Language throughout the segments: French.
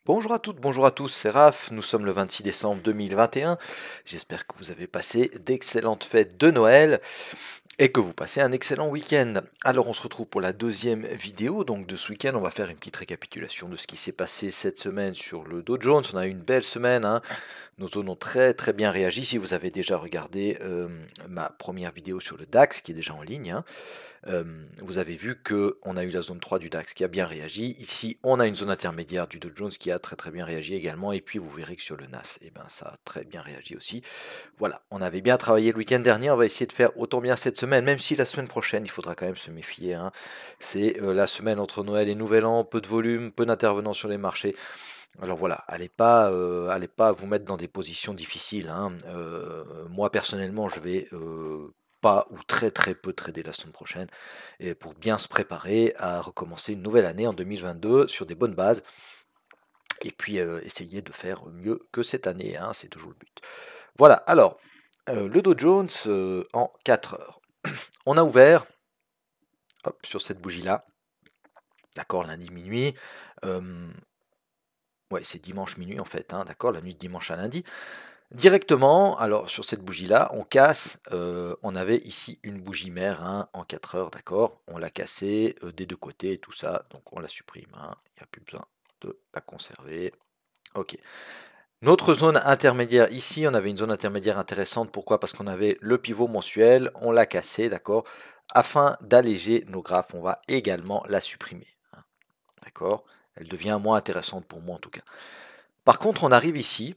Bonjour à toutes, bonjour à tous, c'est Raph, nous sommes le 26 décembre 2021, j'espère que vous avez passé d'excellentes fêtes de Noël et que vous passez un excellent week-end. Alors on se retrouve pour la deuxième vidéo, donc de ce week-end on va faire une petite récapitulation de ce qui s'est passé cette semaine sur le Dow Jones, on a eu une belle semaine, nos zones ont très bien réagi. Si vous avez déjà regardé ma première vidéo sur le DAX qui est déjà en ligne, vous avez vu qu'on a eu la zone 3 du DAX qui a bien réagi. Ici, on a une zone intermédiaire du Dow Jones qui a très bien réagi également. Et puis, vous verrez que sur le NAS, eh ben, ça a très bien réagi aussi. Voilà, on avait bien travaillé le week-end dernier. On va essayer de faire autant bien cette semaine, même si la semaine prochaine, il faudra quand même se méfier. C'est la semaine entre Noël et Nouvel An, peu de volume, peu d'intervenants sur les marchés. Alors voilà, allez pas vous mettre dans des positions difficiles. Moi personnellement, je vais pas ou très peu trader la semaine prochaine et pour bien se préparer à recommencer une nouvelle année en 2022 sur des bonnes bases et puis essayer de faire mieux que cette année, c'est toujours le but. Voilà, alors le Dow Jones en 4 heures. On a ouvert hop, sur cette bougie-là, d'accord, lundi minuit. Ouais, c'est dimanche minuit en fait, d'accord, la nuit de dimanche à lundi. Directement, alors sur cette bougie-là, on casse, on avait ici une bougie mère en 4 heures, d'accord, on l'a cassée des deux côtés et tout ça, donc on la supprime, il n'y a plus besoin de la conserver. Ok. Notre zone intermédiaire, ici, on avait une zone intermédiaire intéressante, pourquoi? Parce qu'on avait le pivot mensuel, on l'a cassé, d'accord, afin d'alléger nos graphes, on va également la supprimer, d'accord, elle devient moins intéressante pour moi en tout cas. Par contre, on arrive ici.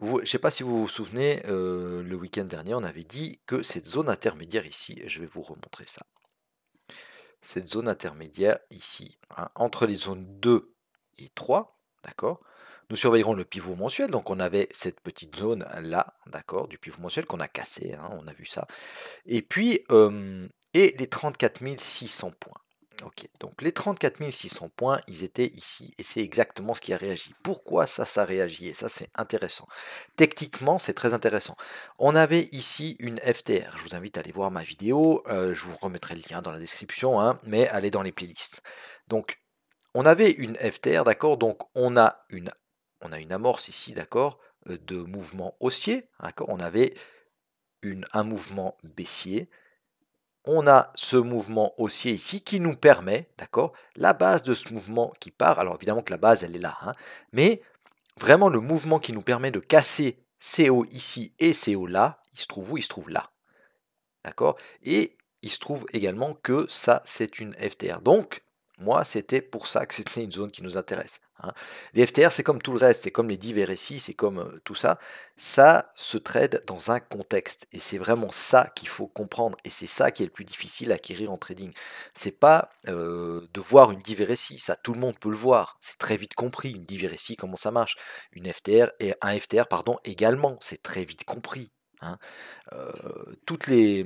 Je ne sais pas si vous vous souvenez, le week-end dernier, on avait dit que cette zone intermédiaire ici, je vais vous remontrer ça. Cette zone intermédiaire ici, entre les zones 2 et 3, d'accord, nous surveillerons le pivot mensuel. Donc on avait cette petite zone là, d'accord, du pivot mensuel qu'on a cassé, on a vu ça. Et puis, et les 34 600 points. Ok, donc les 34 600 points, ils étaient ici, et c'est exactement ce qui a réagi. Pourquoi ça réagit? Et ça, c'est intéressant. Techniquement, c'est très intéressant. On avait ici une FTR. Je vous invite à aller voir ma vidéo. Je vous remettrai le lien dans la description, mais allez dans les playlists. Donc, on avait une FTR, d'accord. Donc, on a une amorce ici, d'accord, de mouvement haussier, d'accord. On avait un mouvement baissier. On a ce mouvement haussier ici qui nous permet, d'accord, la base de ce mouvement qui part, alors évidemment que la base elle est là, mais vraiment le mouvement qui nous permet de casser ces hauts ici et ces hauts là, il se trouve où? Il se trouve là, d'accord, et il se trouve également que ça c'est une FTR, donc moi c'était pour ça que c'était une zone qui nous intéresse. Les FTR c'est comme tout le reste, c'est comme les divers récits, c'est comme tout ça, ça se trade dans un contexte, et c'est vraiment ça qu'il faut comprendre, et c'est ça qui est le plus difficile à acquérir en trading. C'est pas de voir une divers récit, ça tout le monde peut le voir, c'est très vite compris, une divers récit, comment ça marche, une FTR et un FTR pardon également, c'est très vite compris. Hein. Euh, tous ces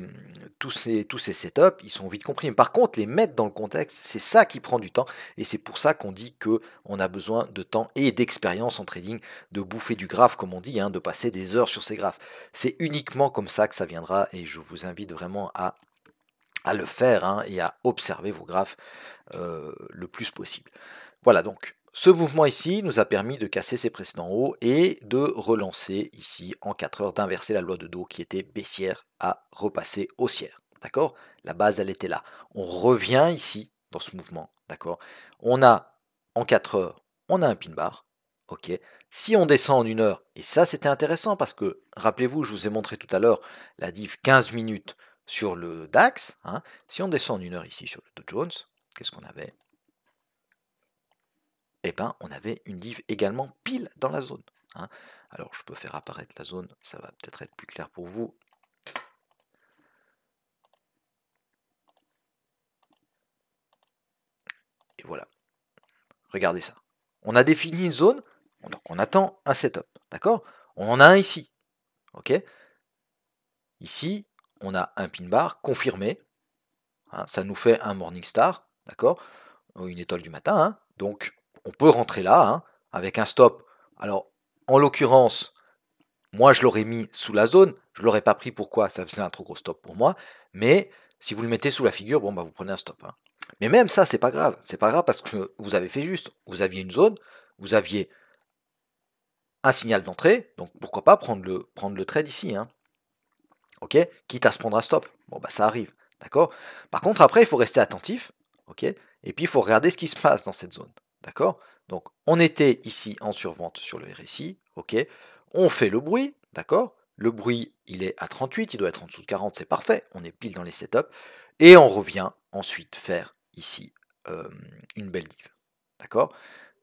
setups, ils sont vite compris. Mais par contre, les mettre dans le contexte, c'est ça qui prend du temps. Et c'est pour ça qu'on dit qu'on a besoin de temps et d'expérience en trading, de bouffer du graphe, comme on dit, de passer des heures sur ces graphes. C'est uniquement comme ça que ça viendra. Et je vous invite vraiment à le faire et à observer vos graphes le plus possible. Voilà donc. Ce mouvement ici nous a permis de casser ses précédents hauts et de relancer ici en 4 heures, d'inverser la loi de Dow qui était baissière à repasser haussière. D'accord? La base, elle était là. On revient ici dans ce mouvement. D'accord? On a en 4 heures, on a un pin bar. Ok? Si on descend en 1 heure, et ça c'était intéressant parce que, rappelez-vous, je vous ai montré tout à l'heure la div 15 minutes sur le DAX. Si on descend en 1 heure ici sur le Dow Jones, qu'est-ce qu'on avait? Eh ben, on avait une div également pile dans la zone. Alors, je peux faire apparaître la zone, ça va peut-être être plus clair pour vous. Et voilà. Regardez ça. On a défini une zone, donc on attend un setup, d'accord? On en a un ici, ok? Ici, on a un pin bar confirmé, ça nous fait un morning star, d'accord? Une étoile du matin, donc on peut rentrer là, avec un stop. Alors, en l'occurrence, moi, je l'aurais mis sous la zone. Je l'aurais pas pris. Pourquoi? Ça faisait un trop gros stop pour moi. Mais si vous le mettez sous la figure, bon, bah, vous prenez un stop. Mais même ça, c'est pas grave. C'est pas grave parce que vous avez fait juste. Vous aviez une zone, vous aviez un signal d'entrée, donc pourquoi pas prendre le trade ici, hein. Ok, quitte à se prendre un stop. Bon, bah ça arrive, d'accord. Par contre, après, il faut rester attentif, ok, et puis il faut regarder ce qui se passe dans cette zone, d'accord. Donc, on était ici en survente sur le RSI, ok, on fait le bruit, d'accord. Le bruit, il est à 38, il doit être en dessous de 40, c'est parfait, on est pile dans les setups, et on revient ensuite faire ici une belle div, d'accord.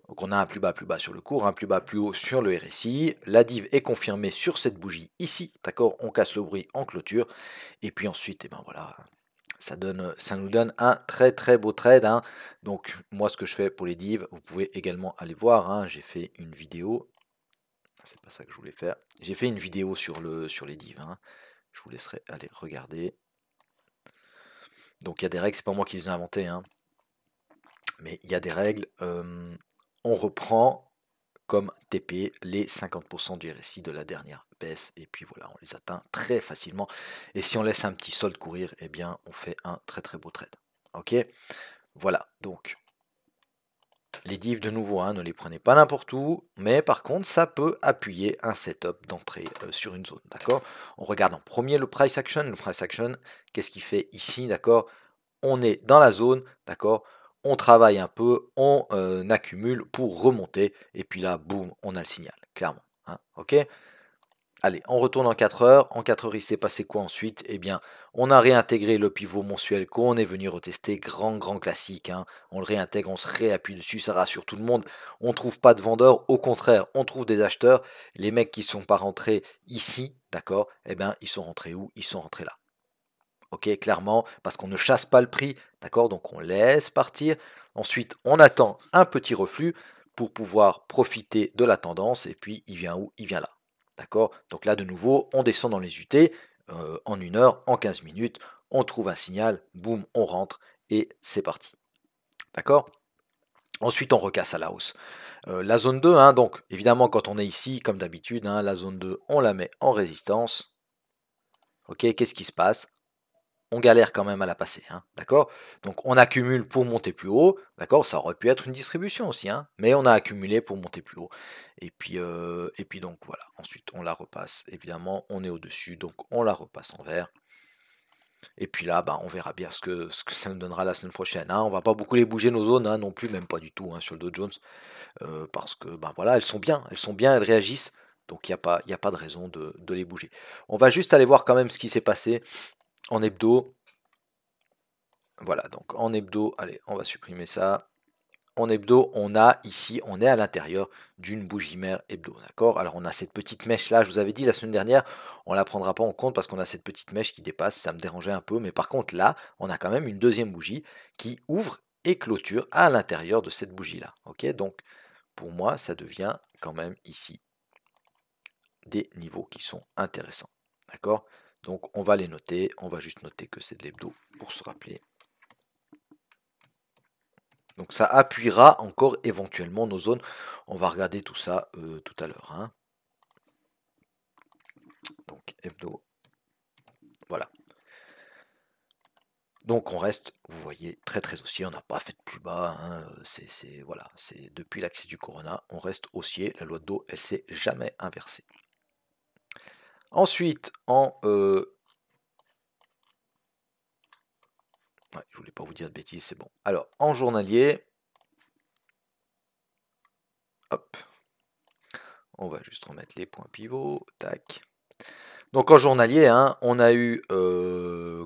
Donc on a un plus bas sur le cours, un plus bas plus haut sur le RSI. La div est confirmée sur cette bougie ici, d'accord. On casse le bruit en clôture. Et puis ensuite, et ben voilà, ça nous donne un très très beau trade, hein. Donc moi, ce que je fais pour les divs, vous pouvez également aller voir, hein. J'ai fait une vidéo. C'est pas ça que je voulais faire. J'ai fait une vidéo sur les divs, hein. Je vous laisserai aller regarder. Donc il y a des règles, c'est pas moi qui les ai inventées, hein. Mais il y a des règles. On reprend comme TP les 50% du RSI de la dernière baisse, et puis voilà, on les atteint très facilement, et si on laisse un petit solde courir, eh bien on fait un très très beau trade. Ok, voilà, donc les divs de nouveau, hein, ne les prenez pas n'importe où, mais par contre ça peut appuyer un setup d'entrée sur une zone, d'accord. On regarde en premier le price action. Le price action, qu'est-ce qu'il fait ici, d'accord. On est dans la zone, d'accord, on travaille un peu, on accumule pour remonter, et puis là, boum, on a le signal, clairement, hein, ok. Allez, on retourne en 4 heures. En 4 heures, il s'est passé quoi ensuite? Eh bien, on a réintégré le pivot mensuel qu'on est venu retester. Grand classique, hein. On le réintègre, on se réappuie dessus, ça rassure tout le monde. On ne trouve pas de vendeurs, au contraire, on trouve des acheteurs. Les mecs qui ne sont pas rentrés ici, d'accord, eh bien, ils sont rentrés où? Ils sont rentrés là. Ok, clairement, parce qu'on ne chasse pas le prix, d'accord, donc on laisse partir. Ensuite, on attend un petit reflux pour pouvoir profiter de la tendance, et puis il vient où? Il vient là, d'accord. Donc là, de nouveau, on descend dans les UT en 1 heure, en 15 minutes, on trouve un signal, boum, on rentre, et c'est parti, d'accord. Ensuite, on recasse à la hausse. La zone 2, hein, donc évidemment, quand on est ici, comme d'habitude, hein, la zone 2, on la met en résistance. Ok, qu'est-ce qui se passe? On galère quand même à la passer, hein, d'accord. Donc on accumule pour monter plus haut, d'accord. Ça aurait pu être une distribution aussi, hein, mais on a accumulé pour monter plus haut. Et puis donc voilà. Ensuite on la repasse. Évidemment, on est au-dessus, donc on la repasse en vert. Et puis là, bah, on verra bien ce que ça nous donnera la semaine prochaine, hein. On va pas beaucoup les bouger nos zones, hein, non plus, même pas du tout, hein, sur le Dow Jones, parce que ben voilà, elles sont bien, elles réagissent. Donc il y a pas de raison de les bouger. On va juste aller voir quand même ce qui s'est passé en hebdo. Voilà, donc en hebdo, allez, on va supprimer ça. En hebdo, on a ici, on est à l'intérieur d'une bougie mère hebdo, d'accord. Alors on a cette petite mèche là, je vous avais dit la semaine dernière, on la prendra pas en compte parce qu'on a cette petite mèche qui dépasse, ça me dérangeait un peu, mais par contre là, on a quand même une deuxième bougie qui ouvre et clôture à l'intérieur de cette bougie là, ok. Donc pour moi, ça devient quand même ici des niveaux qui sont intéressants, d'accord. Donc on va les noter, on va juste noter que c'est de l'hebdo pour se rappeler. Donc ça appuiera encore éventuellement nos zones. On va regarder tout ça tout à l'heure, hein. Donc hebdo, voilà. Donc on reste, vous voyez, très haussier. On n'a pas fait de plus bas, hein. Voilà, c'est depuis la crise du corona, on reste haussier. La loi de Dow, elle s'est jamais inversée. Ensuite, ouais, je voulais pas vous dire de bêtises, c'est bon. Alors en journalier, hop, on va juste remettre les points pivots, tac. Donc en journalier, hein, on a eu,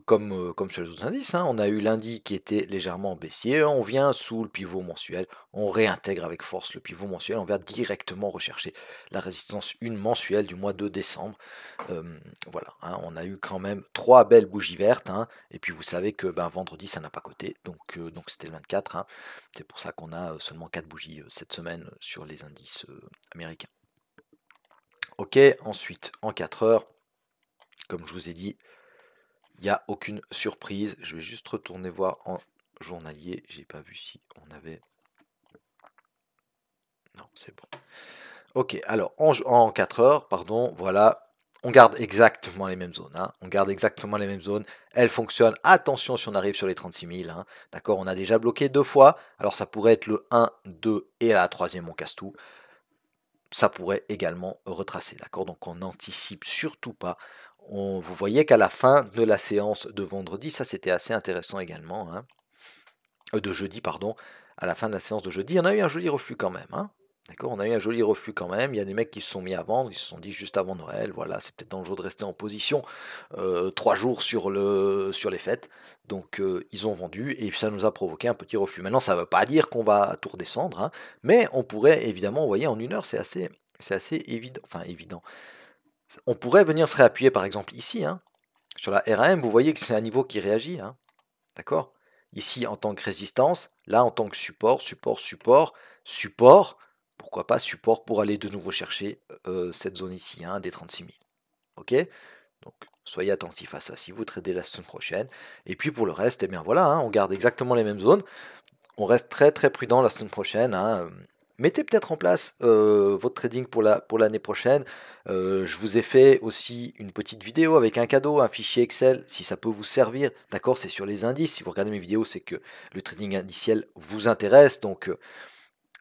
comme sur les autres indices, hein, on a eu lundi qui était légèrement baissier, on vient sous le pivot mensuel, on réintègre avec force le pivot mensuel, on va directement rechercher la résistance 1 mensuelle du mois de décembre. Voilà, hein, on a eu quand même 3 belles bougies vertes, hein, et puis vous savez que ben, vendredi ça n'a pas coté, donc c'était le 24, hein, c'est pour ça qu'on a seulement 4 bougies cette semaine sur les indices américains. Ok, ensuite en 4 heures, comme je vous ai dit, il n'y a aucune surprise. Je vais juste retourner voir en journalier. J'ai pas vu si on avait... Non, c'est bon. Ok, alors en 4 heures, pardon, voilà. On garde exactement les mêmes zones, hein. On garde exactement les mêmes zones. Elles fonctionnent. Attention si on arrive sur les 36 000. Hein. D'accord, on a déjà bloqué 2 fois. Alors ça pourrait être le 1, 2 et à la troisième on casse tout. ça pourrait également retracer, d'accord? Donc on n'anticipe surtout pas. Vous voyez qu'à la fin de la séance de vendredi, ça c'était assez intéressant également, hein, de jeudi, pardon, à la fin de la séance de jeudi, on a eu un joli reflux quand même, hein. D'accord, on a eu un joli reflux quand même. Il y a des mecs qui se sont mis à vendre, ils se sont dit juste avant Noël, voilà, c'est peut-être dangereux de rester en position 3 jours sur les fêtes. Donc ils ont vendu et ça nous a provoqué un petit reflux. Maintenant, ça ne veut pas dire qu'on va tout redescendre, hein, mais on pourrait évidemment, vous voyez, en 1 heure, c'est assez évident. Enfin, évident. On pourrait venir se réappuyer par exemple ici, hein, sur la RAM, vous voyez que c'est un niveau qui réagit, hein, d'accord? Ici en tant que résistance, là en tant que support, support, support, support, pourquoi pas support pour aller de nouveau chercher cette zone ici, hein, des 36 000. Ok? Donc soyez attentifs à ça si vous tradez la semaine prochaine. Et puis pour le reste, eh bien voilà, hein, on garde exactement les mêmes zones. On reste très très prudent la semaine prochaine, hein. Mettez peut-être en place votre trading pour l'année prochaine. Je vous ai fait aussi une petite vidéo avec un cadeau, un fichier Excel, si ça peut vous servir. D'accord, c'est sur les indices. Si vous regardez mes vidéos, c'est que le trading indiciel vous intéresse. Donc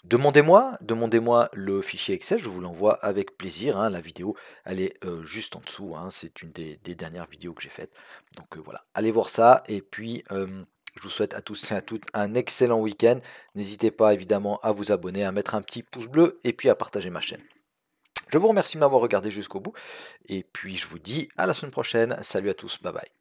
demandez-moi le fichier Excel, je vous l'envoie avec plaisir, hein. La vidéo, elle est juste en dessous, hein. C'est une des dernières vidéos que j'ai faites. Donc voilà, allez voir ça. Et puis, je vous souhaite à tous et à toutes un excellent week-end. N'hésitez pas évidemment à vous abonner, à mettre un petit pouce bleu et puis à partager ma chaîne. Je vous remercie de m'avoir regardé jusqu'au bout. Et puis, je vous dis à la semaine prochaine. Salut à tous, bye bye.